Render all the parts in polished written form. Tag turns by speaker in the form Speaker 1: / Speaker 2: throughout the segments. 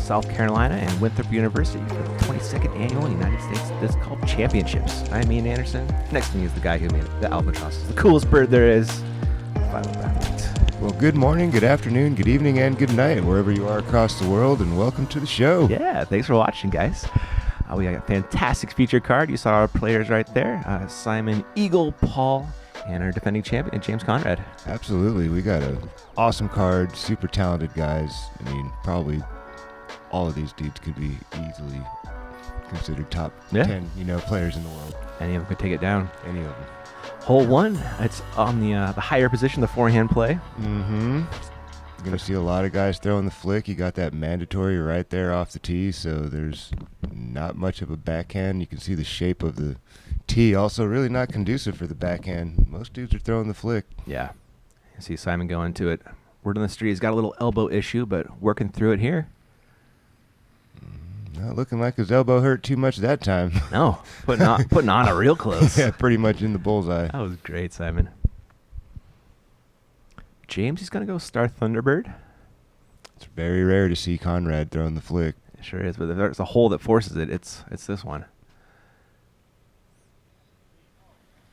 Speaker 1: South Carolina and Winthrop University for the 22nd Annual United States Disc Golf Championships. I'm Ian Anderson. Next to me is the guy who made the albatross. The coolest bird there is. Final athlete.
Speaker 2: Well, good morning, good afternoon, good evening, and good night, wherever you are across the world, and welcome to the show.
Speaker 1: Yeah, thanks for watching, guys. We got a fantastic feature card. You saw our players right there. Simon, Eagle, Paul, and our defending champion, James Conrad.
Speaker 2: Absolutely. We got an awesome card, super talented guys. I mean, probably all of these dudes could be easily considered top 10, players in the world.
Speaker 1: Any of them could take it down.
Speaker 2: Any of them.
Speaker 1: Hole 1, it's on the higher position, the forehand play.
Speaker 2: Mm-hmm. You're going to see a lot of guys throwing the flick. You got that mandatory right there off the tee, so there's not much of a backhand. You can see the shape of the tee. Also really not conducive for the backhand. Most dudes are throwing the flick.
Speaker 1: Yeah. You see Simon go into it. Word on the street, he's got a little elbow issue, but working through it here.
Speaker 2: Not looking like his elbow hurt too much that time.
Speaker 1: No, putting on a real close.
Speaker 2: Yeah, pretty much in the bullseye.
Speaker 1: That was great, Simon. James, he's going to go Star Thunderbird.
Speaker 2: It's very rare to see Conrad throwing the flick.
Speaker 1: It sure is, but if there's a hole that forces it, it's this one.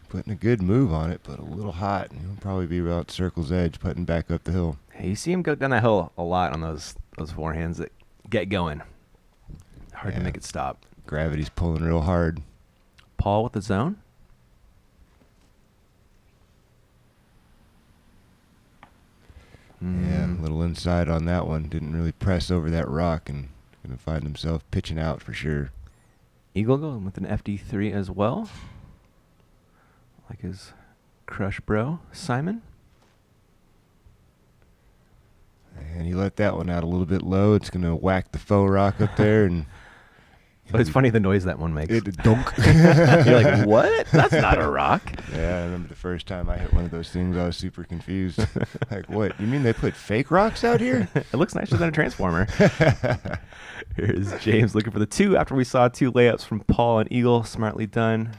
Speaker 2: Putting a good move on it, but a little hot. He'll probably be about circle's edge, putting back up the hill.
Speaker 1: Hey, you see him go down that hill a lot on those forehands that get going. Hard to make it stop.
Speaker 2: Gravity's pulling real hard.
Speaker 1: Paul with the zone.
Speaker 2: Yeah, a little inside on that one. Didn't really press over that rock and going to find himself pitching out for sure.
Speaker 1: Eagle going with an FD3 as well. Like his crush bro, Simon.
Speaker 2: And he let that one out a little bit low. It's going to whack the faux rock up there. And
Speaker 1: but it's funny the noise that one makes.
Speaker 2: It dunk.
Speaker 1: You're like, what? That's not a rock.
Speaker 2: Yeah, I remember the first time I hit one of those things, I was super confused. Like, what? You mean they put fake rocks out here?
Speaker 1: It looks nicer than a transformer. Here's James looking for the 2 after we saw 2 layups from Paul and Eagle. Smartly done.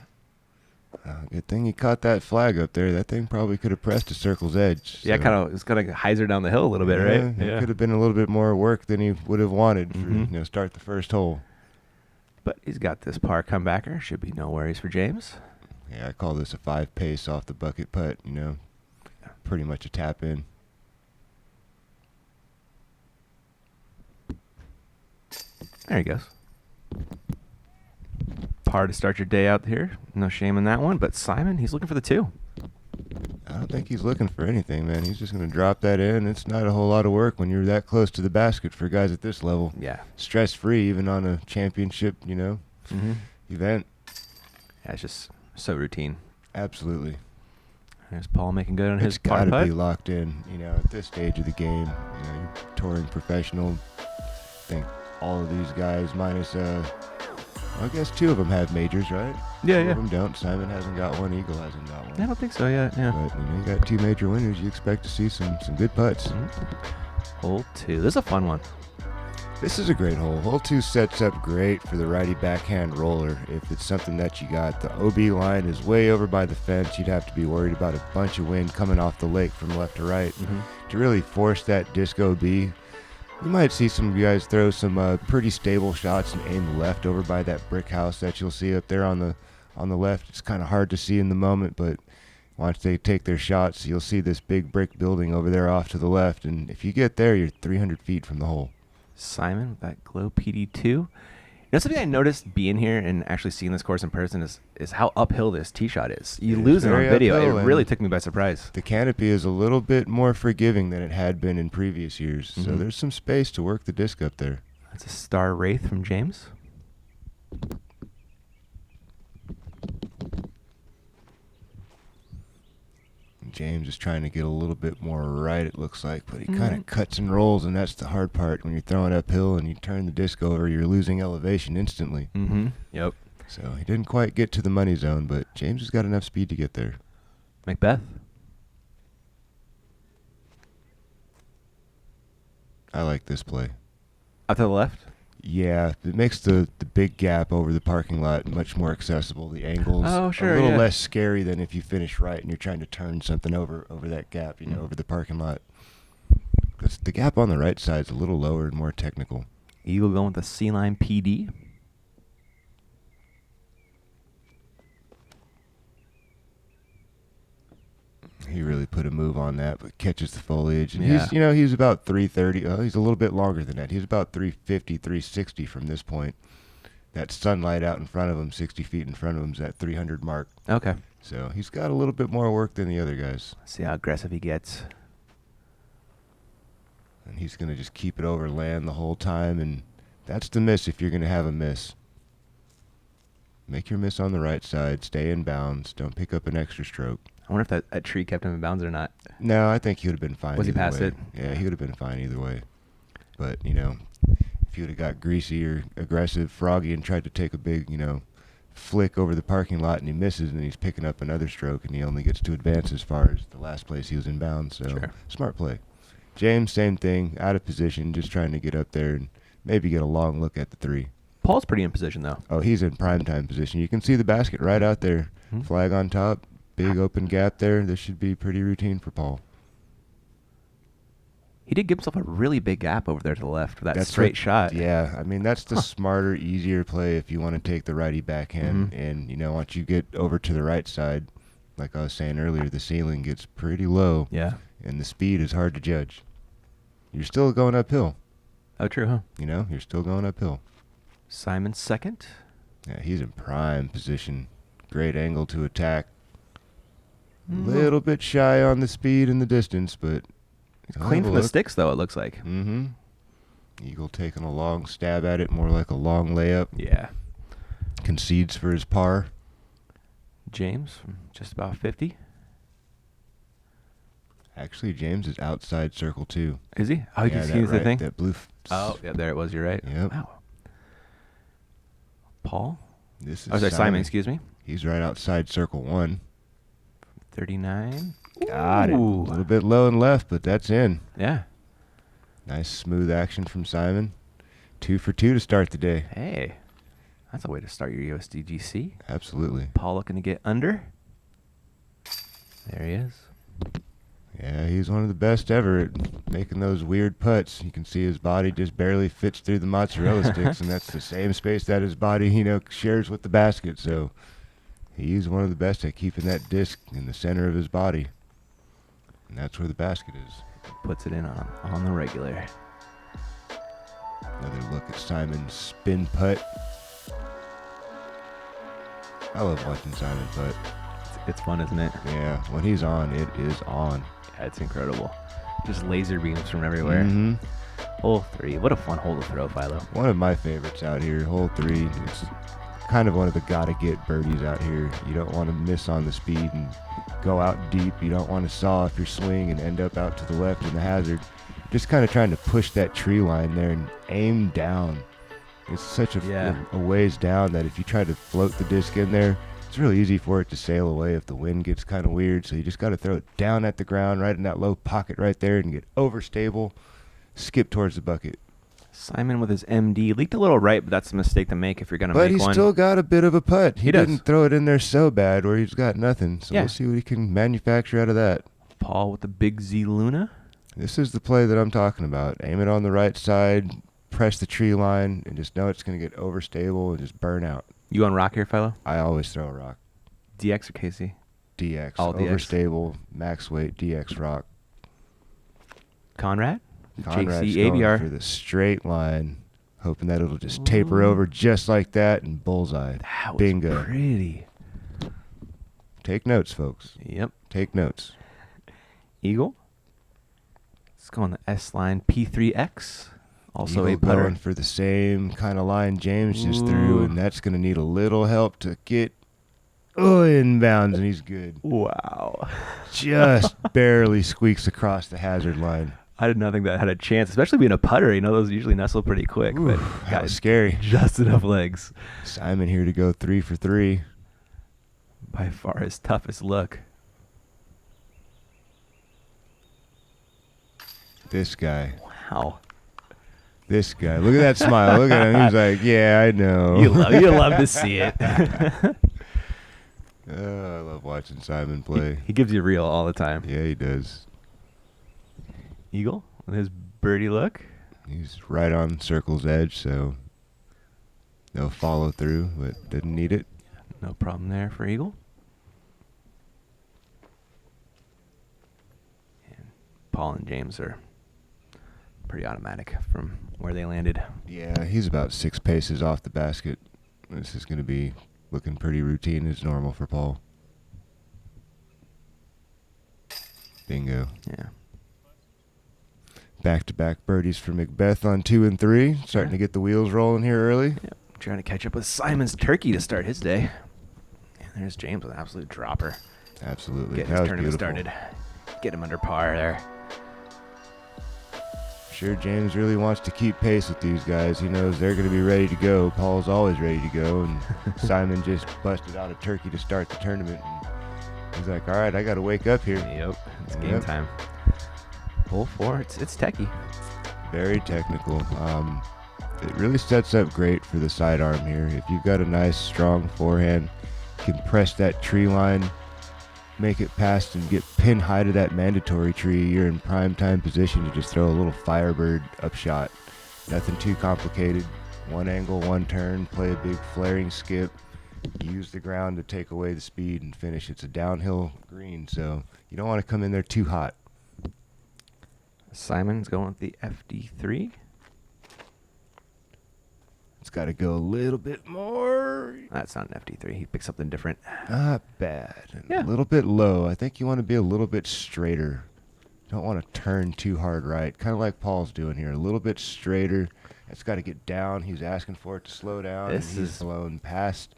Speaker 2: Good thing he caught that flag up there. That thing probably could have pressed to circle's edge.
Speaker 1: Yeah, it's kind of hyzer down the hill a little bit, right?
Speaker 2: Yeah, it could have been a little bit more work than he would have wanted for start the first hole.
Speaker 1: But he's got this par comebacker. Should be no worries for James.
Speaker 2: Yeah, I call this a 5 pace off the bucket putt. Pretty much a tap in.
Speaker 1: There he goes. Par to start your day out here. No shame in that one. But Simon, he's looking for the 2.
Speaker 2: I don't think he's looking for anything, man. He's just going to drop that in. It's not a whole lot of work when you're that close to the basket for guys at this level.
Speaker 1: Yeah.
Speaker 2: Stress-free, even on a championship, event.
Speaker 1: Yeah, it's just so routine.
Speaker 2: Absolutely.
Speaker 1: There's Paul making good on his par putt.
Speaker 2: It's got to be locked in, at this stage of the game. You're touring professional. I think all of these guys minus I guess 2 of them have majors, right?
Speaker 1: Yeah,
Speaker 2: 2 of them don't. Simon hasn't got one. Eagle hasn't got one.
Speaker 1: I don't think so yet. Yeah.
Speaker 2: But you got 2 major winners. You expect to see some good putts.
Speaker 1: Hole 2. This is a fun one.
Speaker 2: This is a great hole. Hole 2 sets up great for the righty backhand roller. If it's something that you got, the OB line is way over by the fence. You'd have to be worried about a bunch of wind coming off the lake from left to right to really force that disc OB. You might see some guys throw some pretty stable shots and aim left over by that brick house that you'll see up there on the left. It's kind of hard to see in the moment, but once they take their shots, you'll see this big brick building over there off to the left. And if you get there, you're 300 feet from the hole.
Speaker 1: Simon with that Glow PD2. Something I noticed being here and actually seeing this course in person is how uphill this tee shot is. You lose it on video. It really took me by surprise.
Speaker 2: The canopy is a little bit more forgiving than it had been in previous years. So there's some space to work the disc up there.
Speaker 1: That's a Star Wraith from James.
Speaker 2: James is trying to get a little bit more right, it looks like, but he kind of cuts and rolls, and that's the hard part. When you're throwing uphill and you turn the disc over, you're losing elevation instantly.
Speaker 1: Yep.
Speaker 2: So he didn't quite get to the money zone, but James has got enough speed to get there.
Speaker 1: McBeth.
Speaker 2: I like this play.
Speaker 1: Up to the left?
Speaker 2: Yeah, it makes the big gap over the parking lot much more accessible. The angle's a little less scary than if you finish right and you're trying to turn something over that gap, over the parking lot. Because the gap on the right side is a little lower and more technical.
Speaker 1: Eagle going with the C-line PD.
Speaker 2: He really put a move on that, but catches the foliage. And
Speaker 1: Yeah.
Speaker 2: he's about 330. Oh, he's a little bit longer than that. He's about 350, 360 from this point. That sunlight out in front of him, 60 feet in front of him, is that 300 mark.
Speaker 1: Okay.
Speaker 2: So he's got a little bit more work than the other guys.
Speaker 1: See how aggressive he gets.
Speaker 2: And he's going to just keep it over land the whole time. And that's the miss if you're going to have a miss. Make your miss on the right side. Stay in bounds. Don't pick up an extra stroke.
Speaker 1: I wonder if that tree kept him in bounds or not.
Speaker 2: No, I think he would have been fine.
Speaker 1: Was he
Speaker 2: either
Speaker 1: past
Speaker 2: way.
Speaker 1: it?
Speaker 2: Yeah, he would have been fine either way. But, if he would have got greasy or aggressive, froggy, and tried to take a big, flick over the parking lot and he misses and he's picking up another stroke and he only gets to advance as far as the last place he was in bounds. So,
Speaker 1: Sure.
Speaker 2: Smart play. James, same thing, out of position, just trying to get up there and maybe get a long look at the 3.
Speaker 1: Paul's pretty in position, though.
Speaker 2: Oh, he's in prime time position. You can see the basket right out there.
Speaker 1: Hmm.
Speaker 2: Flag on top. Big open gap there. This should be pretty routine for Paul.
Speaker 1: He did give himself a really big gap over there to the left for that
Speaker 2: That's
Speaker 1: straight
Speaker 2: what-
Speaker 1: shot.
Speaker 2: Yeah, I mean, that's the smarter, easier play if you want to take the righty backhand.
Speaker 1: Mhm.
Speaker 2: And, once you get over to the right side, like I was saying earlier, the ceiling gets pretty low.
Speaker 1: Yeah.
Speaker 2: And the speed is hard to judge. You're still going uphill.
Speaker 1: Oh, true, huh?
Speaker 2: You're still going uphill.
Speaker 1: Simon's second.
Speaker 2: Yeah, he's in prime position. Great angle to attack.
Speaker 1: Mm.
Speaker 2: Little bit shy on the speed and the distance, but
Speaker 1: Clean from the sticks, though, it looks like.
Speaker 2: Mm-hmm. Eagle taking a long stab at it, more like a long layup.
Speaker 1: Yeah.
Speaker 2: Concedes for his par.
Speaker 1: James, from just about 50.
Speaker 2: Actually, James is outside circle 2.
Speaker 1: Is he? Oh, you
Speaker 2: Yeah,
Speaker 1: can
Speaker 2: that
Speaker 1: see the
Speaker 2: right-
Speaker 1: thing?
Speaker 2: That blue.
Speaker 1: Oh, yeah, there it was. You're right.
Speaker 2: Yep.
Speaker 1: Wow. Paul?
Speaker 2: This is
Speaker 1: Oh, sorry, Simon, excuse me.
Speaker 2: He's right outside circle 1.
Speaker 1: 39.
Speaker 2: Got it. A
Speaker 1: Ooh.
Speaker 2: little bit low and left, but that's in.
Speaker 1: Yeah.
Speaker 2: Nice smooth action from Simon. 2 for 2 to start the day.
Speaker 1: Hey, that's a way to start your USDGC.
Speaker 2: Absolutely.
Speaker 1: Paul looking to get under. There he is.
Speaker 2: Yeah, he's one of the best ever at making those weird putts. You can see his body just barely fits through the mozzarella sticks, and that's the same space that his body, shares with the basket. So he's one of the best at keeping that disc in the center of his body. And that's where the basket is.
Speaker 1: Puts it in on the regular.
Speaker 2: Another look at Simon's spin putt. I love watching Simon putt.
Speaker 1: It's fun, isn't it?
Speaker 2: Yeah, when he's on, it is on.
Speaker 1: Yeah, it's incredible. Just laser beams from everywhere.
Speaker 2: Mm-hmm.
Speaker 1: Hole 3. What a fun hole to throw, Philo.
Speaker 2: One of my favorites out here, hole 3. It's kind of one of the gotta-get birdies out here. You don't want to miss on the speed and go out deep. You don't want to saw off your swing and end up out to the left in the hazard. Just kind of trying to push that tree line there and aim down. It's such a ways down that if you try to float the disc in there, it's really easy for it to sail away if the wind gets kind of weird. So you just got to throw it down at the ground, right in that low pocket right there, and get overstable, skip towards the bucket.
Speaker 1: Simon with his MD leaked a little right, but that's a mistake to make if you're going to
Speaker 2: But
Speaker 1: make
Speaker 2: he's
Speaker 1: one.
Speaker 2: still got a bit of a putt. He
Speaker 1: does.
Speaker 2: didn't throw it in there so bad where he's got nothing. So
Speaker 1: Yeah.
Speaker 2: we'll see what he can manufacture out of that.
Speaker 1: Paul with the big Z Luna.
Speaker 2: This is the play that I'm talking about. Aim it on the right side, press the tree line, and just know it's going to get overstable and just burn out.
Speaker 1: You on rock here, Philo?
Speaker 2: I always throw a rock.
Speaker 1: DX or KC?
Speaker 2: DX.
Speaker 1: All DX.
Speaker 2: Overstable, max weight, DX rock.
Speaker 1: Conrad?
Speaker 2: Conrad's
Speaker 1: JC
Speaker 2: going
Speaker 1: ABR.
Speaker 2: for the straight line, hoping that it'll just taper over just like that and bullseye.
Speaker 1: That was
Speaker 2: Bingo.
Speaker 1: pretty.
Speaker 2: Take notes, folks.
Speaker 1: Yep.
Speaker 2: Take notes.
Speaker 1: Eagle. Let's go on the S line P3X. Also
Speaker 2: Eagle
Speaker 1: a putter.
Speaker 2: going for the same kind of line James just threw,
Speaker 1: Ooh.
Speaker 2: and that's going to need a little help to get inbounds, and he's good.
Speaker 1: Wow.
Speaker 2: Just barely squeaks across the hazard line.
Speaker 1: I did not think that had a chance, especially being a putter. Those usually nestle pretty quick.
Speaker 2: Ooh,
Speaker 1: but
Speaker 2: that
Speaker 1: got
Speaker 2: was scary.
Speaker 1: just enough legs.
Speaker 2: Simon here to go 3 for 3.
Speaker 1: By far his toughest look.
Speaker 2: This guy.
Speaker 1: Wow.
Speaker 2: This guy. Look at that smile. Look at him. He's like, yeah, I know.
Speaker 1: You love to see it.
Speaker 2: Oh, I love watching Simon play.
Speaker 1: He gives you real all the time.
Speaker 2: Yeah, he does.
Speaker 1: Eagle with his birdie look.
Speaker 2: He's right on circle's edge, so no follow through, but didn't need it.
Speaker 1: No problem there for Eagle. And Paul and James are pretty automatic from where they landed.
Speaker 2: Yeah, he's about 6 paces off the basket. This is going to be looking pretty routine as normal for Paul. Bingo.
Speaker 1: Yeah.
Speaker 2: Back-to-back birdies for McBeth on 2 and 3. Starting to get the wheels rolling here early.
Speaker 1: Yep. Trying to catch up with Simon's turkey to start his day. And there's James with an absolute dropper.
Speaker 2: Absolutely.
Speaker 1: Getting
Speaker 2: That
Speaker 1: his
Speaker 2: was
Speaker 1: tournament
Speaker 2: beautiful.
Speaker 1: started. Get him under par there.
Speaker 2: Sure, James really wants to keep pace with these guys. He knows they're going to be ready to go. Paul's always ready to go, and Simon just busted out a turkey to start the tournament. And he's like, all right, I got to wake up here.
Speaker 1: Yep. It's game time. Hole 4. It's techie.
Speaker 2: Very technical. It really sets up great for the sidearm here. If you've got a nice, strong forehand, you can press that tree line, make it past and get pin high to that mandatory tree. You're in prime time position to just throw a little Firebird upshot. Nothing too complicated. One angle, one turn, play a big flaring skip, use the ground to take away the speed and finish. It's a downhill green, so you don't want to come in there too hot.
Speaker 1: Simon's going with the FD3.
Speaker 2: It's got to go a little bit more.
Speaker 1: That's not an FD3. He picked something different.
Speaker 2: Not bad. And
Speaker 1: Yeah.
Speaker 2: a little bit low. I think you want to be a little bit straighter. Don't want to turn too hard right. Kind of like Paul's doing here. A little bit straighter. It's got to get down. He was asking for it to slow down.
Speaker 1: This
Speaker 2: and he's
Speaker 1: is-
Speaker 2: blown past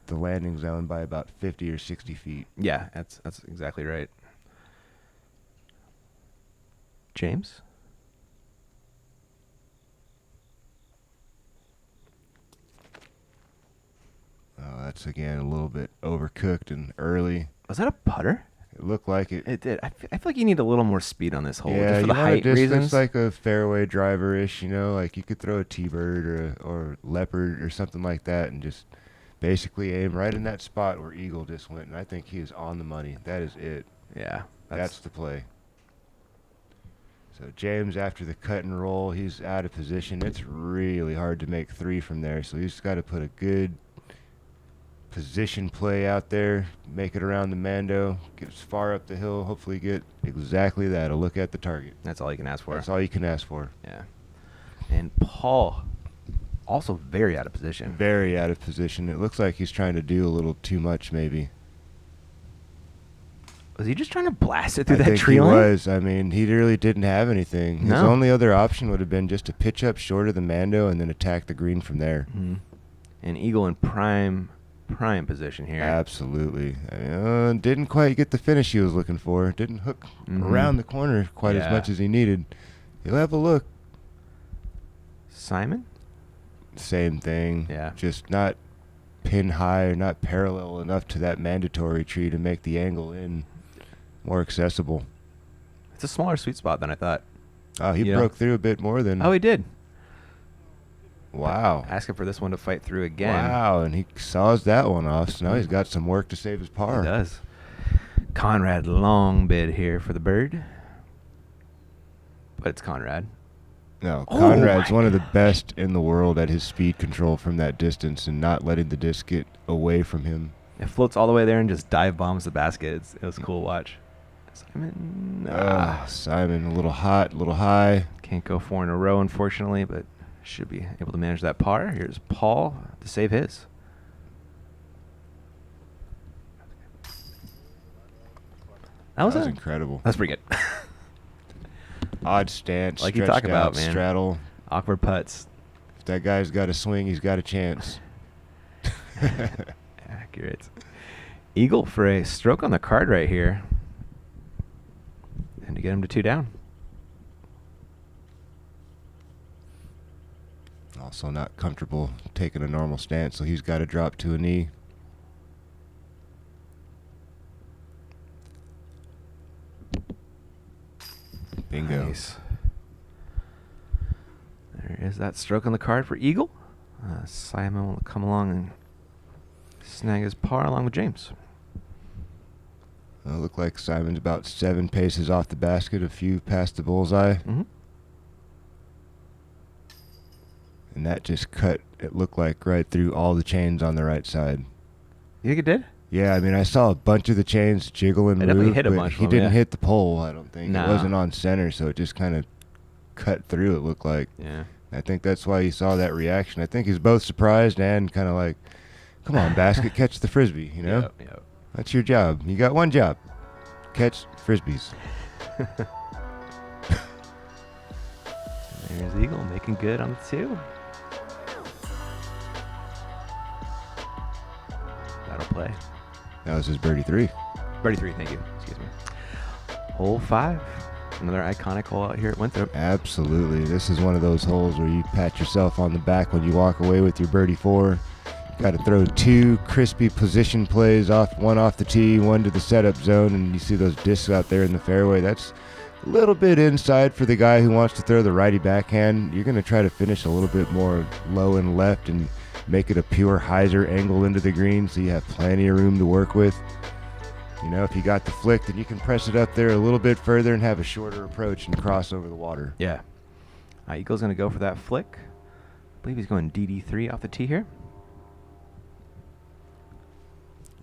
Speaker 2: the landing zone by about 50 or 60 feet.
Speaker 1: Yeah, that's exactly right. James?
Speaker 2: Oh, that's, again, a little bit overcooked and early.
Speaker 1: Was that a putter?
Speaker 2: It looked like it.
Speaker 1: It did. I feel like you need a little more speed on this hole.
Speaker 2: Yeah,
Speaker 1: just for
Speaker 2: you
Speaker 1: the
Speaker 2: want a
Speaker 1: height
Speaker 2: distance
Speaker 1: reasons.
Speaker 2: like a fairway driver-ish, you know, like you could throw a T-bird or leopard or something like that and just basically aim right in that spot where Eagle just went, and I think he is on the money. That is it.
Speaker 1: Yeah.
Speaker 2: That's the play. So James, after the cut and roll, he's out of position. It's really hard to make 3 from there, so he's got to put a good position play out there, make it around the Mando, get as far up the hill, hopefully get exactly that, a look at the target.
Speaker 1: That's all you can ask for.
Speaker 2: That's all you can ask for.
Speaker 1: Yeah. And Paul, also very out of position.
Speaker 2: Very out of position. It looks like he's trying to do a little too much, maybe.
Speaker 1: Was he just trying to blast it through
Speaker 2: I
Speaker 1: that
Speaker 2: think
Speaker 1: tree
Speaker 2: he
Speaker 1: line?
Speaker 2: was. I mean, he really didn't have anything. His
Speaker 1: No.
Speaker 2: only other option would have been just to pitch up short of the Mando and then attack the green from there.
Speaker 1: Mhm. And Eagle in prime position here.
Speaker 2: Absolutely. Didn't quite get the finish he was looking for. Didn't hook around the corner quite as much as he needed. He'll have a look.
Speaker 1: Simon?
Speaker 2: Same thing.
Speaker 1: Yeah.
Speaker 2: Just not pin high or not parallel enough to that mandatory tree to make the angle in more accessible.
Speaker 1: It's a smaller sweet spot than I thought.
Speaker 2: Oh, he
Speaker 1: Yeah.
Speaker 2: broke through a bit more than...
Speaker 1: Oh, he did.
Speaker 2: Wow.
Speaker 1: Asking for this one to fight through again.
Speaker 2: Wow, and he saws that one off, so now he's got some work to save his par.
Speaker 1: He does. Conrad long bid here for the bird. But it's Conrad.
Speaker 2: No,
Speaker 1: Oh
Speaker 2: Conrad's
Speaker 1: my
Speaker 2: one of the best in the world at his speed control from that distance and not letting the disc get away from him.
Speaker 1: It floats all the way there and just dive bombs the basket. It was a cool watch. Simon,
Speaker 2: Simon, a little hot, a little high.
Speaker 1: can't go 4 in a row, unfortunately, but should be able to manage that par. Here's Paul to save his. That was
Speaker 2: incredible.
Speaker 1: That's pretty good.
Speaker 2: Odd stance,
Speaker 1: Like you
Speaker 2: stretched
Speaker 1: talk about,
Speaker 2: out,
Speaker 1: man.
Speaker 2: straddle.
Speaker 1: Awkward putts.
Speaker 2: If that guy's got a swing, he's got a chance.
Speaker 1: Accurate. Eagle for a stroke on the card right here. And to get him to 2 down.
Speaker 2: Also not comfortable taking a normal stance, so he's got to drop to a knee. Bingo.
Speaker 1: Nice. There is that stroke on the card for Eagle. Simon will come along and snag his par along with James.
Speaker 2: Look like Simon's about 7 paces off the basket, a few past the bullseye.
Speaker 1: Mm-hmm.
Speaker 2: And that just cut, it looked like, right through all the chains on the right side.
Speaker 1: You think it did?
Speaker 2: Yeah, I mean, I saw a bunch of the chains jiggle and
Speaker 1: It
Speaker 2: move,
Speaker 1: definitely hit a
Speaker 2: but
Speaker 1: bunch of
Speaker 2: he
Speaker 1: them,
Speaker 2: didn't
Speaker 1: yeah.
Speaker 2: hit the pole, I don't think.
Speaker 1: No.
Speaker 2: It wasn't on center, so it just kind of cut through, it looked like.
Speaker 1: Yeah.
Speaker 2: I think that's why you saw that reaction. I think he's both surprised and kind of like, come on, basket, catch the frisbee, you know?
Speaker 1: Yep.
Speaker 2: That's your job. You got one job. Catch frisbees.
Speaker 1: There's Eagle making good on the 2. That'll play.
Speaker 2: That was his birdie 3.
Speaker 1: Birdie 3, thank you. Excuse me. Hole 5. Another iconic hole out here at Winthrop.
Speaker 2: Absolutely. This is one of those holes where you pat yourself on the back when you walk away with your birdie 4. You got to throw 2 crispy position plays, one off the tee, one to the setup zone, and you see those discs out there in the fairway. That's a little bit inside for the guy who wants to throw the righty backhand. You're going to try to finish a little bit more low and left and make it a pure hyzer angle into the green so you have plenty of room to work with. You know, if you got the flick, then you can press it up there a little bit further and have a shorter approach and cross over the water.
Speaker 1: Yeah. Eagle's going to go for that flick. I believe he's going DD3 off the tee here.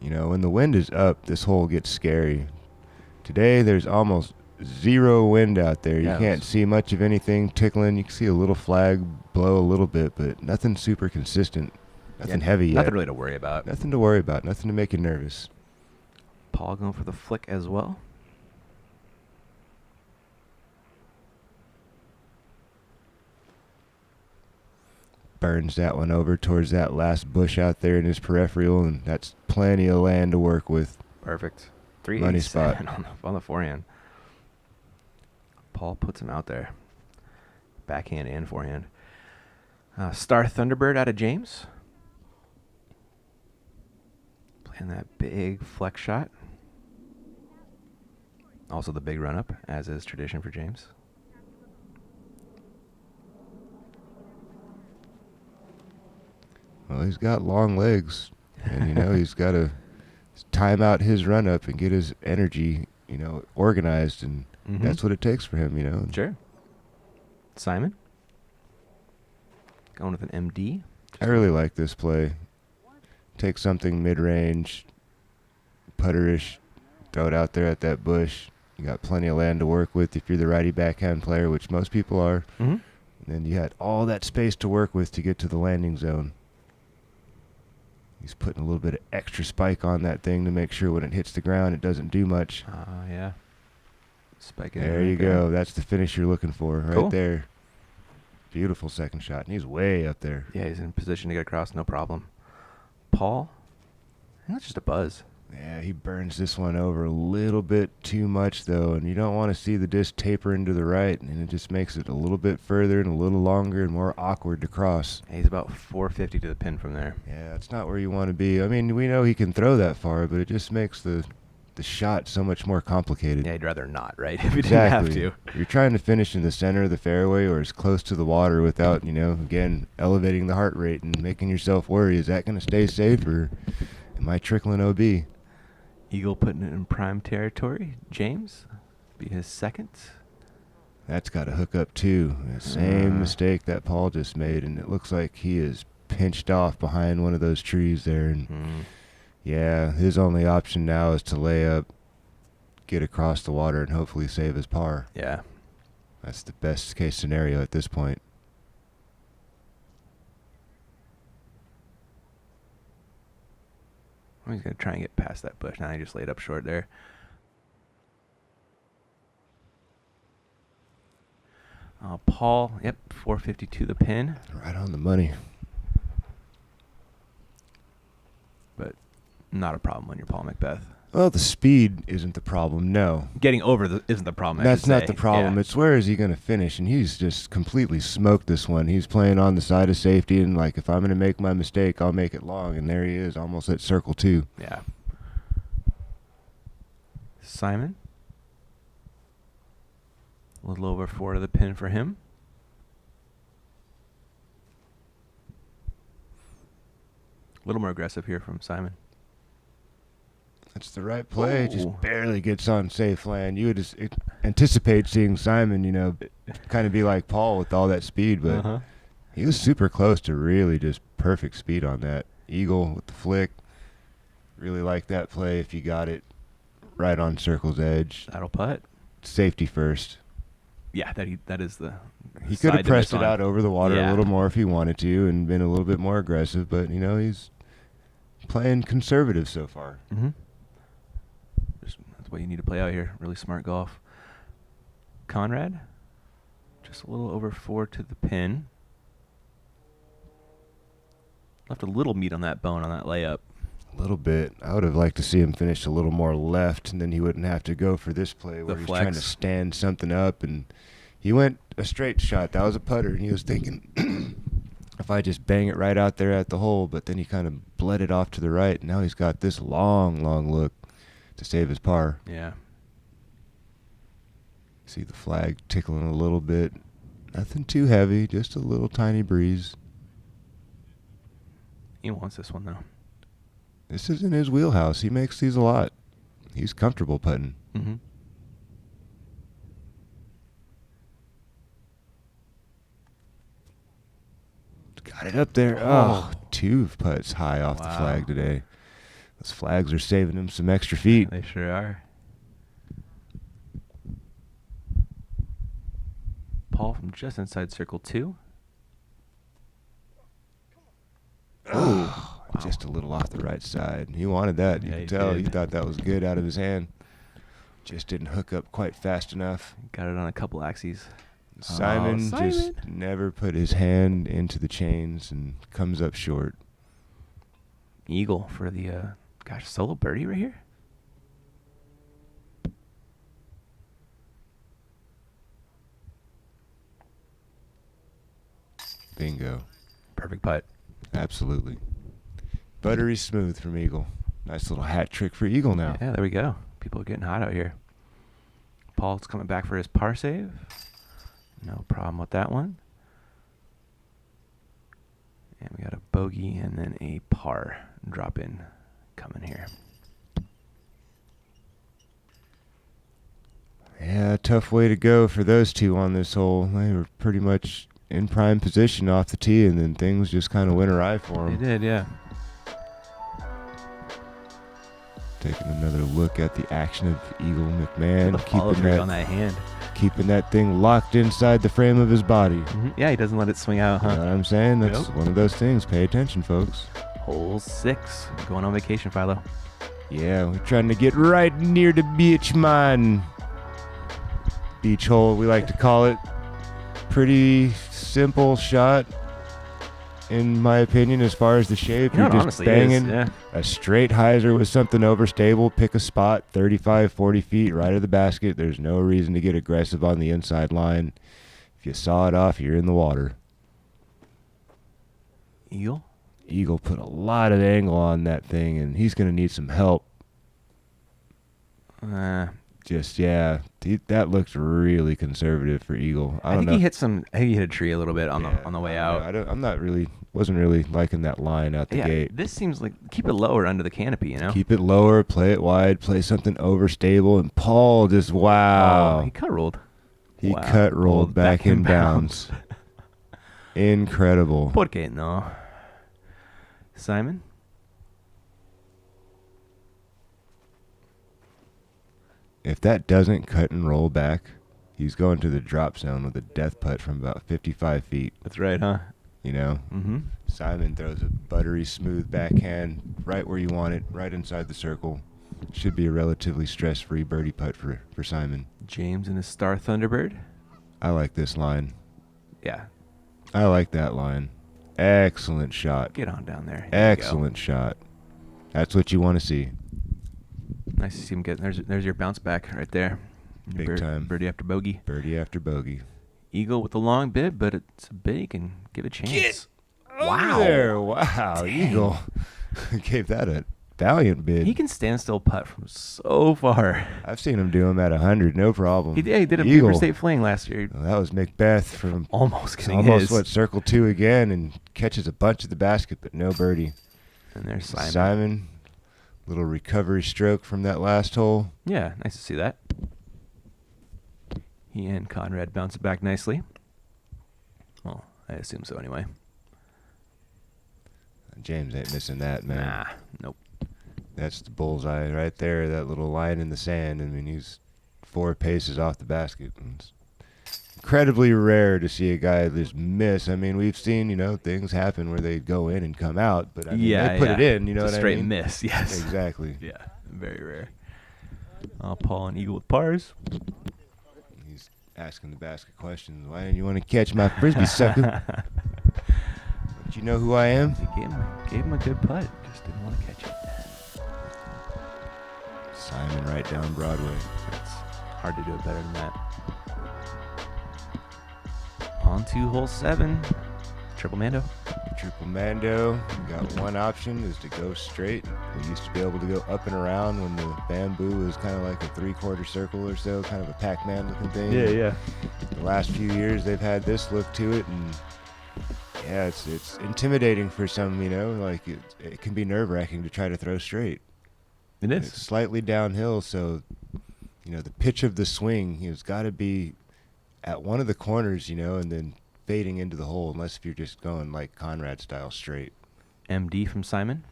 Speaker 2: You know, when the wind is up, this hole gets scary. Today, there's almost zero wind out there. You can't see much of anything tickling. You can see a little flag blow a little bit, but nothing super consistent. Nothing heavy yet.
Speaker 1: Nothing really to worry about.
Speaker 2: Nothing to worry about. Nothing to make you nervous.
Speaker 1: Paul going for the flick as well.
Speaker 2: Burns that one over towards that last bush out there in his peripheral, and that's plenty of land to work with.
Speaker 1: Perfect.
Speaker 2: Money spot.
Speaker 1: 387 on the forehand. Paul puts him out there. Backhand and forehand. Star Thunderbird out of James. Playing that big flex shot. Also the big run up, as is tradition for James.
Speaker 2: Well, he's got long legs, and, you know, he's got to time out his run up and get his energy, you know, organized, and that's what it takes for him, you know.
Speaker 1: Sure. Simon. Going with an MD.
Speaker 2: I really like this play. Take something mid-range, putterish, throw it out there at that bush. You got plenty of land to work with if you're the righty backhand player, which most people are. And then you had all that space to work with to get to the landing zone. He's putting a little bit of extra spike on that thing to make sure when it hits the ground it doesn't do much.
Speaker 1: Yeah. Spike it.
Speaker 2: There you go. That's the finish you're looking for right
Speaker 1: Cool.
Speaker 2: there. Beautiful second shot. And he's way up there.
Speaker 1: Yeah, he's in position to get across, no problem. Paul. I think that's just a buzz.
Speaker 2: Yeah, he burns this one over a little bit too much, though, and you don't want to see the disc taper into the right, and it just makes it a little bit further and a little longer and more awkward to cross.
Speaker 1: Yeah, he's about 450 to the pin from there.
Speaker 2: Yeah, that's not where you want to be. I mean, we know he can throw that far, but it just makes the shot so much more complicated.
Speaker 1: Yeah, he'd rather not, right? If he
Speaker 2: Exactly.
Speaker 1: didn't have to.
Speaker 2: You're trying to finish in the center of the fairway or as close to the water without, you know, again, elevating the heart rate and making yourself worry. Is that going to stay safe, or am I trickling OB?
Speaker 1: Eagle putting it in prime territory. James be his second.
Speaker 2: That's got to hook up too. The same mistake that Paul just made, and it looks like he is pinched off behind one of those trees there. And yeah, his only option now is to lay up, get across the water, and hopefully save his par.
Speaker 1: Yeah.
Speaker 2: That's the best case scenario at this point.
Speaker 1: He's going to try and get past that bush. Now he just laid up short there. Paul, 450 to the pin.
Speaker 2: Right on the money.
Speaker 1: But not a problem when you're Paul McBeth.
Speaker 2: Well, the speed isn't the problem, no.
Speaker 1: Getting over isn't the problem.
Speaker 2: That's not the problem.
Speaker 1: Yeah.
Speaker 2: It's where is he going to finish, and he's just completely smoked this one. He's playing on the side of safety, and like, if I'm going to make my mistake, I'll make it long, and there he is, almost at circle 2.
Speaker 1: Yeah. Simon. A little over 4 to the pin for him. A little more aggressive here from Simon.
Speaker 2: That's the right play.
Speaker 1: Ooh.
Speaker 2: Just barely gets on safe land. You would just anticipate seeing Simon, you know, kind of be like Paul with all that speed, but He was super close to really just perfect speed on that. Eagle with the flick. Really like that play if you got it right on circle's edge.
Speaker 1: That'll putt.
Speaker 2: Safety first.
Speaker 1: Yeah, that is the.
Speaker 2: He could have pressed it out over the water
Speaker 1: Yeah.
Speaker 2: a little more if he wanted to and been a little bit more aggressive, but, he's playing conservative so far.
Speaker 1: Mm-hmm. That's what you need to play out here. Really smart golf. Conrad, just a little over 4 to the pin. Left a little meat on that bone on that layup.
Speaker 2: A little bit. I would have liked to see him finish a little more left, and then he wouldn't have to go for this play where he's trying to stand something up. And he went a straight shot. That was a putter, and he was thinking, if I just bang it right out there at the hole, but then he kind of bled it off to the right. And now he's got this long, long look to save his par.
Speaker 1: Yeah.
Speaker 2: See the flag tickling a little bit. Nothing too heavy, just a little tiny breeze.
Speaker 1: He wants this one, though.
Speaker 2: This is in his wheelhouse. He makes these a lot. He's comfortable putting.
Speaker 1: Mm-hmm.
Speaker 2: Got it up there. Oh, 2 putts high off the flag today. Those flags are saving him some extra feet.
Speaker 1: They sure are. Paul from just inside circle 2.
Speaker 2: Oh, just a little off the right side. He wanted that. You
Speaker 1: Yeah,
Speaker 2: can
Speaker 1: he
Speaker 2: tell.
Speaker 1: did.
Speaker 2: He thought that was good out of his hand. Just didn't hook up quite fast enough.
Speaker 1: Got it on a couple axes.
Speaker 2: Simon just never put his hand into the chains and comes up short.
Speaker 1: Eagle for the, solo birdie right here.
Speaker 2: Bingo.
Speaker 1: Perfect putt.
Speaker 2: Absolutely. Buttery smooth from Eagle. Nice little hat trick for Eagle now.
Speaker 1: Yeah, there we go. People are getting hot out here. Paul's coming back for his par save. No problem with that one. And we got a bogey and then a par drop in coming here.
Speaker 2: Yeah, tough way to go for those two on this hole. They were pretty much in prime position off the tee, and then things just kind of went awry for them.
Speaker 1: They did, yeah.
Speaker 2: Taking another look at the action of Eagle McMahon,
Speaker 1: Follow through on that hand.
Speaker 2: keeping that thing locked inside the frame of his body.
Speaker 1: Mm-hmm. Yeah, he doesn't let it swing out,
Speaker 2: You know
Speaker 1: huh?
Speaker 2: what I'm saying? That's one of those things. Pay attention, folks.
Speaker 1: Hole 6. Going on vacation, Philo.
Speaker 2: Yeah, we're trying to get right near the beach, man. Beach hole, we like to call it. Pretty simple shot, in my opinion, as far as the shape. You're just
Speaker 1: honestly,
Speaker 2: banging
Speaker 1: yeah.
Speaker 2: a straight hyzer with something overstable. Pick a spot 35, 40 feet right of the basket. There's no reason to get aggressive on the inside line. If you saw it off, you're in the water.
Speaker 1: Eagle?
Speaker 2: Eagle put a lot of angle on that thing, and he's going to need some help. That looked really conservative for Eagle. I don't know.
Speaker 1: He hit a tree a little bit on the way out.
Speaker 2: Wasn't really liking that line out the gate.
Speaker 1: This seems like keep it lower under the canopy, you know?
Speaker 2: Keep it lower, play it wide, play something overstable, and Paul just
Speaker 1: He cut rolled.
Speaker 2: He cut rolled back in bounds. Incredible.
Speaker 1: ¿Por qué no? Simon?
Speaker 2: If that doesn't cut and roll back, he's going to the drop zone with a death putt from about 55 feet.
Speaker 1: That's right, huh?
Speaker 2: You know?
Speaker 1: Mm-hmm.
Speaker 2: Simon throws a buttery smooth backhand right where you want it, right inside the circle. Should be a relatively stress-free birdie putt for Simon.
Speaker 1: James and his Star Thunderbird.
Speaker 2: I like this line.
Speaker 1: Yeah.
Speaker 2: I like that line. Excellent shot.
Speaker 1: Get on down there.
Speaker 2: Excellent shot. That's what you want to see.
Speaker 1: Nice to see him get. There's your bounce back right there.
Speaker 2: Big time.
Speaker 1: Birdie after bogey.
Speaker 2: Birdie after bogey.
Speaker 1: Eagle with the long bib, but it's a big and give it a chance.
Speaker 2: Wow. There. Wow.
Speaker 1: Dang.
Speaker 2: Eagle gave that a valiant bid.
Speaker 1: He can stand still putt from so far.
Speaker 2: I've seen him do him at 100, no problem.
Speaker 1: He did a
Speaker 2: Eagle.
Speaker 1: Beaver State Fling last year.
Speaker 2: Well, that was McBeth from
Speaker 1: Almost getting his.
Speaker 2: circle 2 again, and catches a bunch of the basket, but no birdie.
Speaker 1: And there's Simon.
Speaker 2: Simon, little recovery stroke from that last hole.
Speaker 1: Yeah, nice to see that. He and Conrad bounce it back nicely. Well, I assume so anyway.
Speaker 2: James ain't missing that, man.
Speaker 1: Nah, nope.
Speaker 2: That's the bullseye right there, that little line in the sand. I mean, he's 4 paces off the basket. And it's incredibly rare to see a guy just miss. I mean, we've seen, things happen where they go in and come out, but I mean, they put it in, you know
Speaker 1: it's
Speaker 2: what
Speaker 1: a
Speaker 2: I mean?
Speaker 1: straight miss, yes.
Speaker 2: Exactly.
Speaker 1: Yeah, very rare. Paul and Eagle with pars.
Speaker 2: He's asking the basket questions. Why didn't you want to catch my frisbee, sucker? Don't you know who I am?
Speaker 1: He gave him a good putt. Just didn't want to catch it.
Speaker 2: Simon right down Broadway.
Speaker 1: It's hard to do it better than that. On to hole 7. Triple Mando.
Speaker 2: Triple Mando. You got one option is to go straight. We used to be able to go up and around when the bamboo was kind of like a 3/4 circle or so, kind of a Pac-Man looking thing.
Speaker 1: Yeah.
Speaker 2: The last few years they've had this look to it, and yeah, it's intimidating for some, like it can be nerve-wracking to try to throw straight.
Speaker 1: It is.
Speaker 2: It's slightly downhill, so the pitch of the swing has got to be at one of the corners, and then fading into the hole, unless if you're just going like Conrad style straight.
Speaker 1: MD from Simon.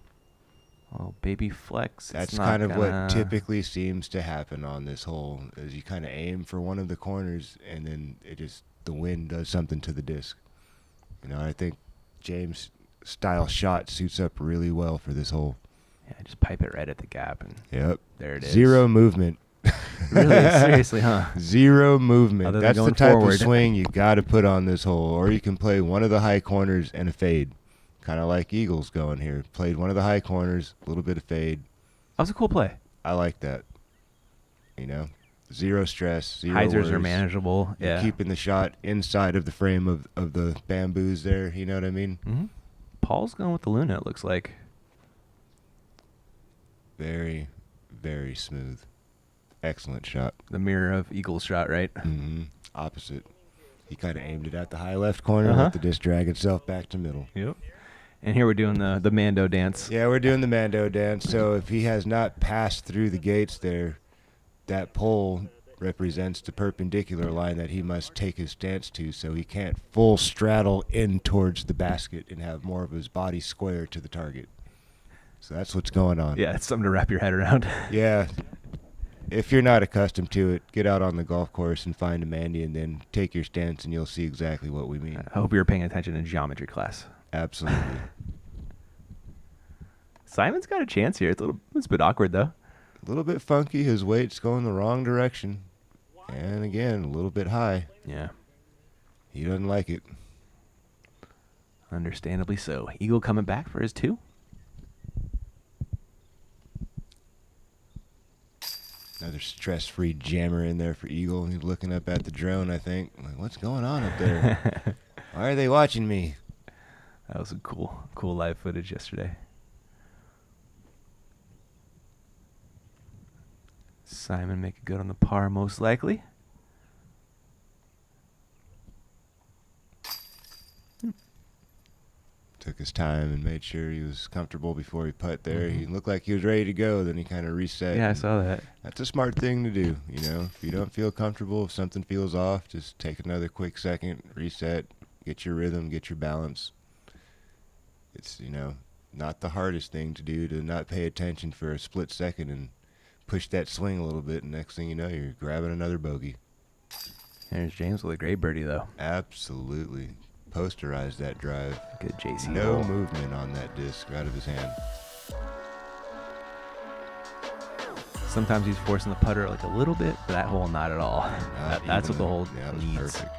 Speaker 1: Oh, baby flex.
Speaker 2: That's kind of what typically seems to happen on this hole, is you kind of aim for one of the corners, and then the wind does something to the disc. I think James' style shot suits up really well for this hole.
Speaker 1: Yeah, just pipe it right at the gap, and
Speaker 2: yep,
Speaker 1: there it is.
Speaker 2: Zero movement.
Speaker 1: Really? Seriously, huh?
Speaker 2: Zero movement. That's the type
Speaker 1: forward.
Speaker 2: of swing you got to put on this hole. Or you can play one of the high corners and a fade. Kind of like Eagles going here. Played one of the high corners, a little bit of fade.
Speaker 1: That was a cool play.
Speaker 2: I like that. Zero stress, zero
Speaker 1: Hyzers
Speaker 2: worries.
Speaker 1: are manageable.
Speaker 2: You're
Speaker 1: Yeah.
Speaker 2: keeping the shot inside of the frame of the bamboos there. You know what I mean?
Speaker 1: Mm-hmm. Paul's going with the Luna, it looks like.
Speaker 2: Very, very smooth. Excellent shot.
Speaker 1: The mirror of Eagle's shot, right?
Speaker 2: Mm-hmm. Opposite. He kind of aimed it at the high left corner, let the disc drag itself back to middle.
Speaker 1: Yep. And here we're doing the Mando dance.
Speaker 2: Yeah, we're doing the Mando dance. So if he has not passed through the gates there, that pole represents the perpendicular line that he must take his stance to, so he can't full straddle in towards the basket and have more of his body square to the target. So that's what's going on.
Speaker 1: Yeah, it's something to wrap your head around.
Speaker 2: Yeah. If you're not accustomed to it, get out on the golf course and find a Mandy and then take your stance, and you'll see exactly what we mean.
Speaker 1: I hope you were paying attention in geometry class.
Speaker 2: Absolutely.
Speaker 1: Simon's got a chance here. It's a bit awkward, though.
Speaker 2: A little bit funky. His weight's going the wrong direction. And again, a little bit high.
Speaker 1: Yeah.
Speaker 2: He doesn't like it.
Speaker 1: Understandably so. Eagle coming back for his 2.
Speaker 2: Another stress-free jammer in there for Eagle. He's looking up at the drone, I think. Like, what's going on up there? Why are they watching me?
Speaker 1: That was some cool live footage yesterday. Simon make it good on the par, most likely.
Speaker 2: Took his time and made sure he was comfortable before he put there. He looked like he was ready to go. Then he kind of reset.
Speaker 1: Yeah, I saw that.
Speaker 2: That's a smart thing to do. If you don't feel comfortable, if something feels off, just take another quick second, reset, get your rhythm, get your balance. It's, not the hardest thing to do, to not pay attention for a split second and push that swing a little bit, and next thing you know, you're grabbing another bogey.
Speaker 1: There's James with a great birdie, though.
Speaker 2: Absolutely. Posterized that drive.
Speaker 1: Good JC.
Speaker 2: No
Speaker 1: roll.
Speaker 2: movement on that disc out of his hand.
Speaker 1: Sometimes he's forcing the putter like a little bit, but that hole not at all. That's what the hole needs.
Speaker 2: Perfect.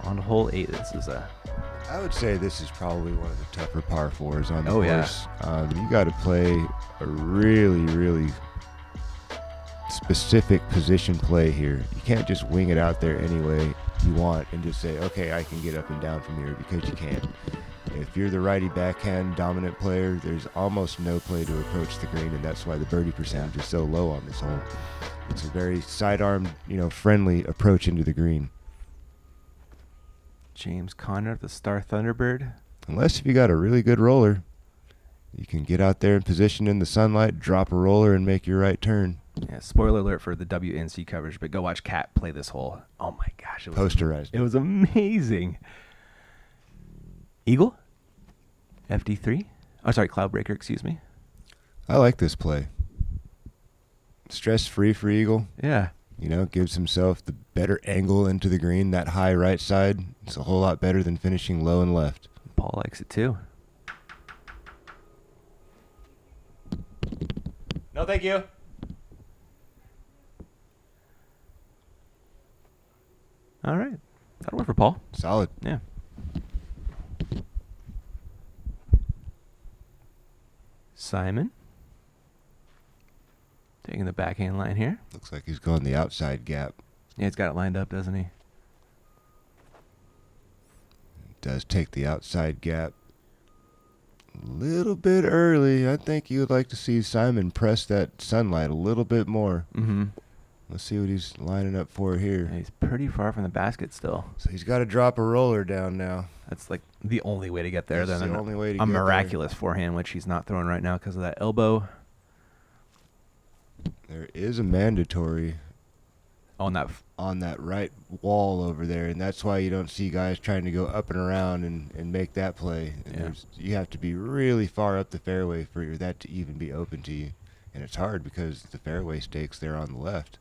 Speaker 1: On hole 8, this is
Speaker 2: I would say this is probably one of the tougher par 4s on the
Speaker 1: yeah.
Speaker 2: course. You got to play a really, really specific position play here. You can't just wing it out there any way you want and just say, okay, I can get up and down from here, because you can't. If you're the righty backhand dominant player, there's almost no play to approach the green, and that's why the birdie percentage is so low on this hole. It's a very sidearm, friendly approach into the green.
Speaker 1: James Conrad, the Star Thunderbird.
Speaker 2: Unless if you got a really good roller, you can get out there in position in the sunlight, drop a roller, and make your right turn.
Speaker 1: Yeah, spoiler alert for the WNC coverage, but go watch Kat play this hole. Oh my gosh,
Speaker 2: Posterized.
Speaker 1: It was amazing. Eagle, FD3. Oh, sorry, Cloudbreaker. Excuse me.
Speaker 2: I like this play. Stress-free for Eagle.
Speaker 1: Yeah.
Speaker 2: You know, gives himself the better angle into the green. That high right side, it's a whole lot better than finishing low and left.
Speaker 1: Paul likes it too. No, thank you. All right. That'll work for Paul.
Speaker 2: Solid.
Speaker 1: Yeah. Simon. Taking the backhand line here.
Speaker 2: Looks like he's going the outside gap.
Speaker 1: Yeah, he's got it lined up, doesn't he?
Speaker 2: Does take the outside gap a little bit early. I think you would like to see Simon press that sunlight a little bit more.
Speaker 1: Mm-hmm.
Speaker 2: Let's see what he's lining up for here.
Speaker 1: Yeah, he's pretty far from the basket still.
Speaker 2: So he's got to drop a roller down now.
Speaker 1: That's like the only way to get there.
Speaker 2: That's
Speaker 1: Then
Speaker 2: the only way to
Speaker 1: a
Speaker 2: get
Speaker 1: miraculous forehand, which he's not throwing right now because of that elbow.
Speaker 2: There is a mandatory
Speaker 1: On that.
Speaker 2: on that right wall over there, and that's why you don't see guys trying to go up and around and make that play. And
Speaker 1: Yeah.
Speaker 2: you have to be really far up the fairway for that to even be open to you. And it's hard because the fairway stakes there on the left.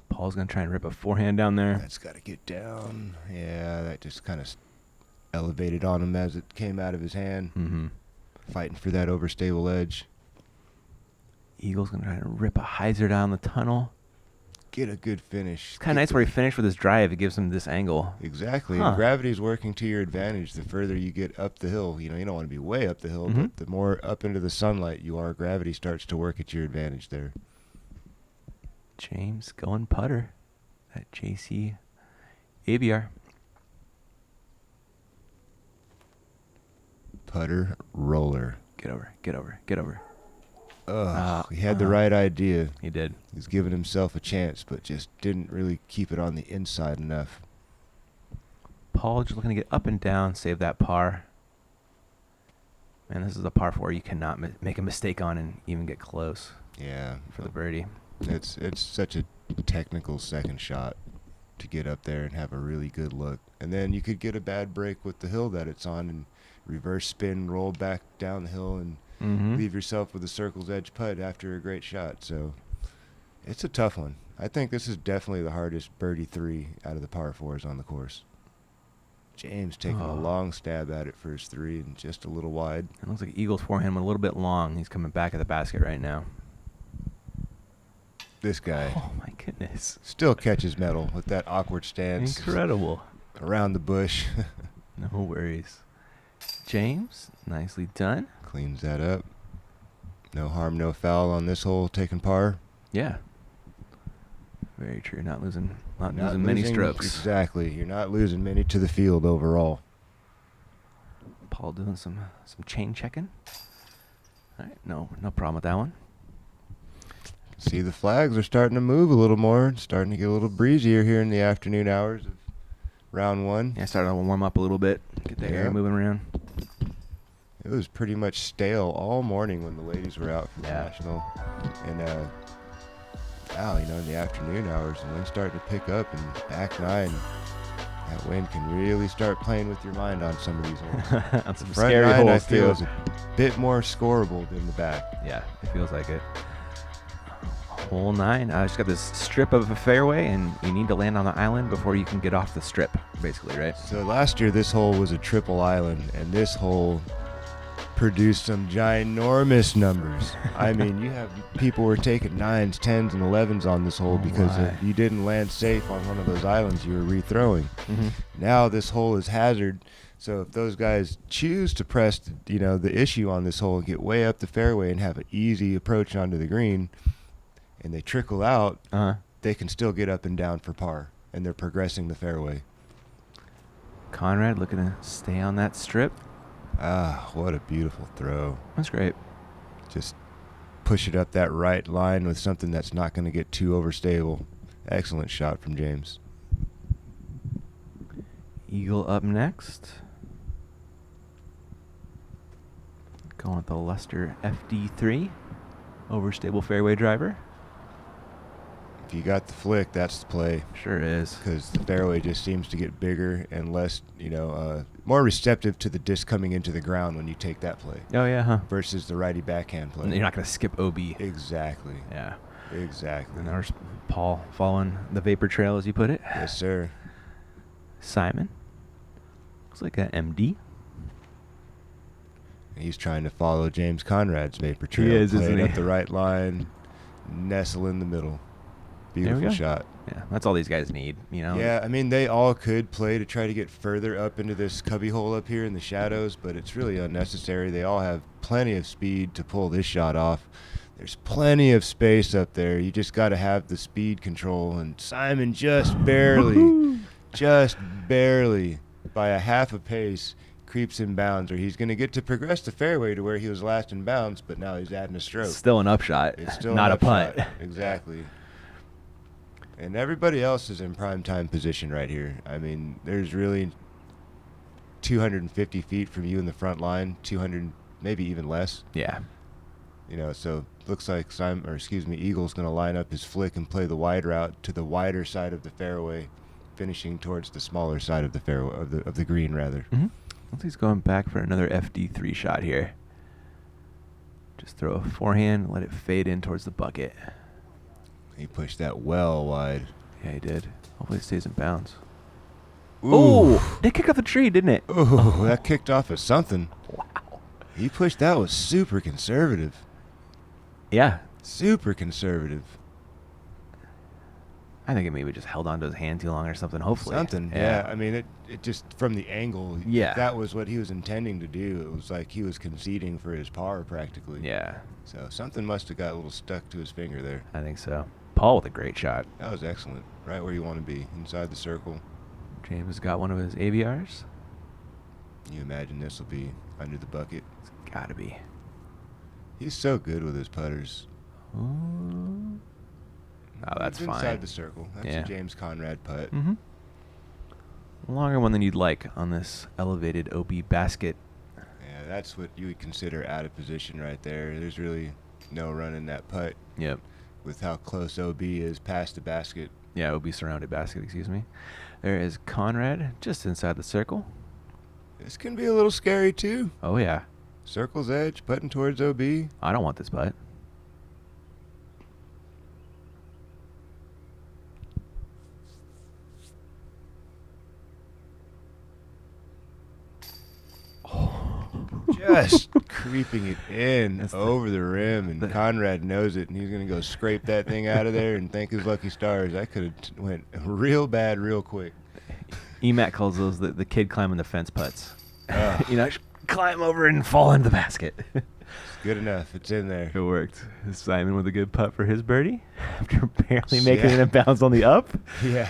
Speaker 1: Paul's going to try and rip a forehand down there.
Speaker 2: That's got to get down. Yeah, that just kind of elevated on him as it came out of his hand.
Speaker 1: Mm-hmm.
Speaker 2: Fighting for that overstable edge.
Speaker 1: Eagle's going to try to rip a hyzer down the tunnel.
Speaker 2: Get a good finish.
Speaker 1: It's kind of nice where he finished with his drive. It gives him this angle.
Speaker 2: Exactly.
Speaker 1: Huh.
Speaker 2: And gravity's working to your advantage the further you get up the hill. You know, you don't want to be way up the hill, but the more up into the sunlight you are, gravity starts to work at your advantage there.
Speaker 1: James going putter at JC ABR.
Speaker 2: Putter roller.
Speaker 1: Get over, get over, get over.
Speaker 2: He had the right idea.
Speaker 1: He did.
Speaker 2: He's giving himself a chance, but just didn't really keep it on the inside enough.
Speaker 1: Paul just looking to get up and down, save that par. Man, this is a par 4 you cannot make a mistake on and even get close
Speaker 2: Yeah.
Speaker 1: for the birdie.
Speaker 2: It's such a technical second shot to get up there and have a really good look. And then you could get a bad break with the hill that it's on and reverse spin, roll back down the hill, and leave yourself with a circle's edge putt after a great shot. So it's a tough one. I think this is definitely the hardest birdie 3 out of the par 4s on the course. James taking a long stab at it for his 3 and just a little wide.
Speaker 1: It looks like Eagle's forehand went a little bit long. He's coming back at the basket right now.
Speaker 2: This guy
Speaker 1: Oh, my goodness.
Speaker 2: still catches metal with that awkward stance.
Speaker 1: Incredible.
Speaker 2: Around the bush.
Speaker 1: No worries. James, nicely done.
Speaker 2: Cleans that up. No harm, no foul on this hole, taking par.
Speaker 1: Yeah. Very true. Not losing many strokes.
Speaker 2: Exactly. You're not losing many to the field overall.
Speaker 1: Paul doing some chain checking. All right, no problem with that one.
Speaker 2: See, the flags are starting to move a little more. Starting to get a little breezier here in the afternoon hours of round 1.
Speaker 1: Yeah, started to warm up a little bit. Get the air moving around.
Speaker 2: It was pretty much stale all morning when the ladies were out for the national. And now, in the afternoon hours, the wind's starting to pick up, and back 9, that wind can really start playing with your mind on some of these holes.
Speaker 1: On some
Speaker 2: Front
Speaker 1: scary
Speaker 2: 9, I
Speaker 1: holes
Speaker 2: feel,
Speaker 1: too.
Speaker 2: is a bit more scoreable than the back.
Speaker 1: Yeah, it feels like it. Hole 9. I just got this strip of a fairway, and you need to land on the island before you can get off the strip, basically, right?
Speaker 2: So last year, this hole was a triple island, and this hole produced some ginormous numbers. I mean, you have people were taking 9s, 10s, and 11s on this hole because you didn't land safe on one of those islands you were rethrowing. Now this hole is hazard, so if those guys choose to press, the issue on this hole and get way up the fairway and have an easy approach onto the green, and they trickle out, they can still get up and down for par, and they're progressing the fairway.
Speaker 1: Conrad looking to stay on that strip.
Speaker 2: Ah, what a beautiful throw.
Speaker 1: That's great.
Speaker 2: Just push it up that right line with something that's not going to get too overstable. Excellent shot from James.
Speaker 1: Eagle up next. Going with the Luster FD3. Overstable fairway driver.
Speaker 2: If you got the flick, that's the play.
Speaker 1: Sure is.
Speaker 2: Because the fairway just seems to get bigger and less, more receptive to the disc coming into the ground when you take that play.
Speaker 1: Oh, yeah, huh?
Speaker 2: Versus the righty backhand play.
Speaker 1: You're not going to skip OB.
Speaker 2: Exactly.
Speaker 1: Yeah.
Speaker 2: Exactly.
Speaker 1: And there's Paul following the vapor trail, as you put it.
Speaker 2: Yes, sir.
Speaker 1: Simon. Looks like an MD.
Speaker 2: He's trying to follow James Conrad's vapor trail.
Speaker 1: He is,
Speaker 2: playing
Speaker 1: isn't he?
Speaker 2: up the right line, nestle in the middle. Beautiful shot.
Speaker 1: Yeah, that's all these guys need,
Speaker 2: Yeah, I mean, they all could play to try to get further up into this cubby hole up here in the shadows, but it's really unnecessary. They all have plenty of speed to pull this shot off. There's plenty of space up there. You just got to have the speed control, and Simon just barely, by a half a pace, creeps in bounds, or he's going to get to progress the fairway to where he was last in bounds, but now he's adding a stroke.
Speaker 1: Still an upshot.
Speaker 2: It's still
Speaker 1: not
Speaker 2: an
Speaker 1: a punt.
Speaker 2: upshot. Exactly. And everybody else is in prime time position right here. I mean, there's really 250 feet from you in the front line, 200, maybe even less.
Speaker 1: Yeah.
Speaker 2: So looks like Eagle's going to line up his flick and play the wide route to the wider side of the fairway, finishing towards the smaller side of the fairway of the green rather.
Speaker 1: Mm-hmm. I think he's going back for another FD3 shot here. Just throw a forehand, let it fade in towards the bucket.
Speaker 2: He pushed that well wide.
Speaker 1: Yeah, he did. Hopefully it stays in bounds.
Speaker 2: Ooh.
Speaker 1: Oh, they kicked off the tree, didn't it?
Speaker 2: Oh, that kicked off of something.
Speaker 1: Wow.
Speaker 2: He pushed that was super conservative.
Speaker 1: Yeah.
Speaker 2: Super conservative.
Speaker 1: I think it maybe just held onto his hand too long or something, hopefully.
Speaker 2: Something, yeah. I mean, it just, from the angle,
Speaker 1: yeah.
Speaker 2: If that was what he was intending to do. It was like he was conceding for his par practically.
Speaker 1: Yeah.
Speaker 2: So something must have got a little stuck to his finger there.
Speaker 1: I think so. Paul with a great shot.
Speaker 2: That was excellent. Right where you want to be, inside the circle.
Speaker 1: James got one of his AVRs.
Speaker 2: You imagine this will be under the bucket.
Speaker 1: It's got to be.
Speaker 2: He's so good with his putters.
Speaker 1: Oh, that's
Speaker 2: He's
Speaker 1: fine.
Speaker 2: Inside the circle. That's a James Conrad putt.
Speaker 1: Mm-hmm. A longer one than you'd like on this elevated OB basket.
Speaker 2: Yeah, that's what you would consider out of position right there. There's really no run in that putt.
Speaker 1: Yep.
Speaker 2: With how close OB is past the basket.
Speaker 1: Yeah, OB surrounded basket, excuse me. There is Conrad just inside the circle.
Speaker 2: This can be a little scary too.
Speaker 1: Oh, yeah.
Speaker 2: Circle's edge, putting towards OB.
Speaker 1: I don't want this putt.
Speaker 2: Just creeping it in over the rim, and Conrad knows it, and he's going to go scrape that thing out of there and thank his lucky stars. I could have went real bad real quick.
Speaker 1: EMAC calls those the kid climbing the fence putts. Climb over and fall into the basket.
Speaker 2: It's good enough. It's in there.
Speaker 1: It worked. Simon with a good putt for his birdie after barely making it in bounds on the up.
Speaker 2: Yeah.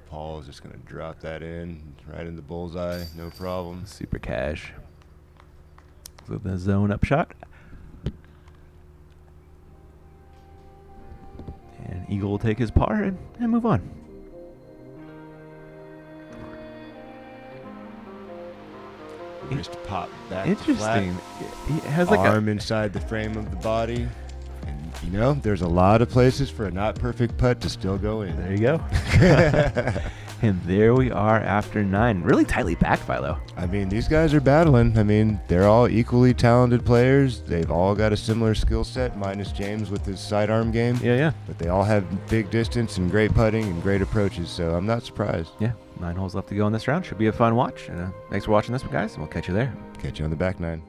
Speaker 2: Paul's just going to drop that in right in the bullseye. No problem.
Speaker 1: Super cash. So the zone up shot. And Eagle will take his par and move on.
Speaker 2: Wrist pop back.
Speaker 1: Interesting. He has
Speaker 2: like
Speaker 1: like
Speaker 2: arm inside the frame of the body. And, there's a lot of places for a not perfect putt to still go in.
Speaker 1: There you go. And there we are after 9. Really tightly backed, Philo.
Speaker 2: I mean, these guys are battling. I mean, they're all equally talented players. They've all got a similar skill set, minus James with his sidearm game.
Speaker 1: Yeah.
Speaker 2: But they all have big distance and great putting and great approaches, so I'm not surprised.
Speaker 1: Yeah, 9 holes left to go in this round. Should be a fun watch. And thanks for watching this one, guys, and we'll catch you there.
Speaker 2: Catch you on the back 9.